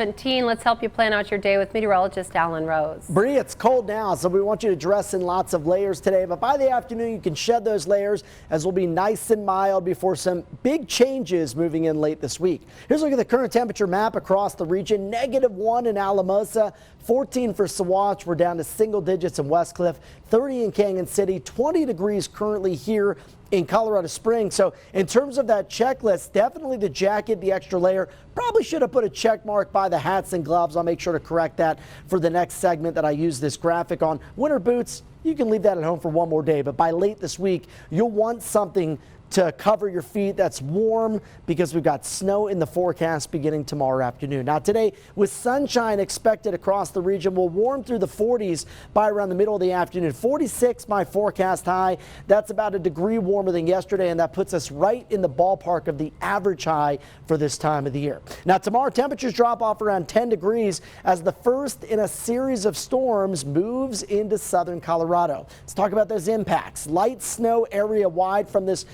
17. Let's help you plan out your day with meteorologist Alan Rose. Bree, it's cold now, so we want you to dress in lots of layers today. But by the afternoon, you can shed those layers as we'll be nice and mild before some big changes moving in late this week. Here's a look at the current temperature map across the region. -1 in Alamosa, 14 for Saguache. We're down to single digits in Westcliff, 30 in Canyon City, 20 degrees currently here in Colorado Springs. So in terms of that checklist, definitely the jacket, the extra layer. Probably should have put a check mark by the hats and gloves. I'll make sure to correct that for the next segment that I use this graphic on. Winter boots, you can leave that at home for one more day, but by late this week, you'll want something to cover your feet that's warm because we've got snow in the forecast beginning tomorrow afternoon. Now today, with sunshine expected across the region, we'll warm through the 40s by around the middle of the afternoon. 46 my forecast high. That's about a degree warmer than yesterday, and that puts us right in the ballpark of the average high for this time of the year. Now tomorrow, temperatures drop off around 10 degrees as the first in a series of storms moves into southern Colorado. Let's talk about those impacts. Light snow area wide from this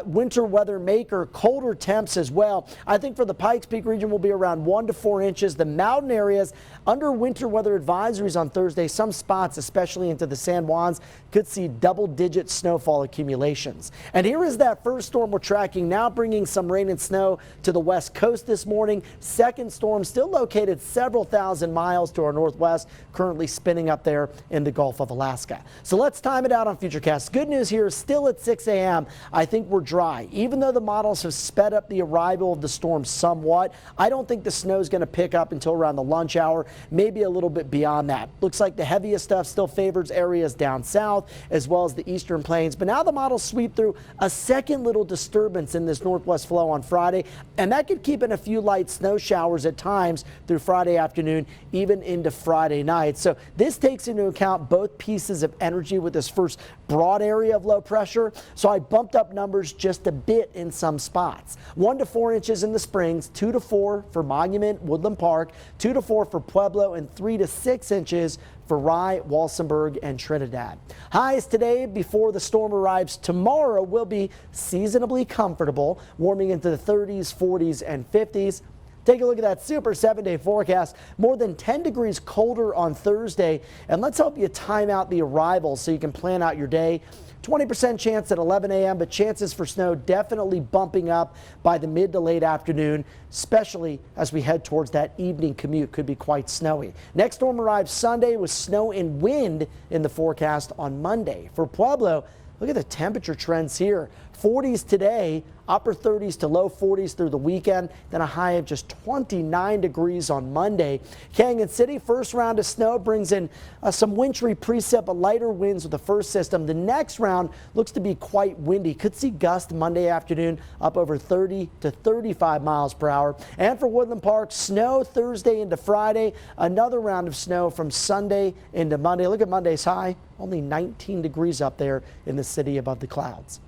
winter weather maker, colder temps as well. I think for the Pikes Peak region will be around 1 to 4 inches. The mountain areas under winter weather advisories on Thursday. Some spots, especially into the San Juans, could see double-digit snowfall accumulations. And here is that first storm we're tracking now, bringing some rain and snow to the west coast this morning. Second storm still located several thousand miles to our northwest, currently spinning up there in the Gulf of Alaska. So let's time it out on Futurecast. Good news here, still at 6 a.m. I think we're dry. Even though the models have sped up the arrival of the storm somewhat, I don't think the snow is going to pick up until around the lunch hour, maybe a little bit beyond that. Looks like the heaviest stuff still favors areas down south as well as the eastern plains. But now the models sweep through a second little disturbance in this northwest flow on Friday, and that could keep in a few light snow showers at times through Friday afternoon, even into Friday night. So this takes into account both pieces of energy with this first broad area of low pressure. So I bumped up numbers just a bit in some spots. 1 to 4 inches in the Springs, 2 to 4 for Monument, Woodland Park, 2 to 4 for Pueblo, and 3 to 6 inches for Rye, Walsenburg, and Trinidad. Highs today before the storm arrives tomorrow will be seasonably comfortable, warming into the 30s, 40s, and 50s. Take a look at that super 7-day forecast. More than 10 degrees colder on Thursday. And let's help you time out the arrival so you can plan out your day. 20% chance at 11 a.m., but chances for snow definitely bumping up by the mid to late afternoon, especially as we head towards that evening commute. Could be quite snowy. Next storm arrives Sunday with snow and wind in the forecast on Monday. For Pueblo, look at the temperature trends here. 40s today, upper 30s to low 40s through the weekend, then a high of just 29 degrees on Monday. Canyon City, first round of snow brings in some wintry precip, but lighter winds with the first system. The next round looks to be quite windy. Could see gusts Monday afternoon up over 30 to 35 miles per hour. And for Woodland Park, snow Thursday into Friday. Another round of snow from Sunday into Monday. Look at Monday's high, only 19 degrees up there in the city above the clouds.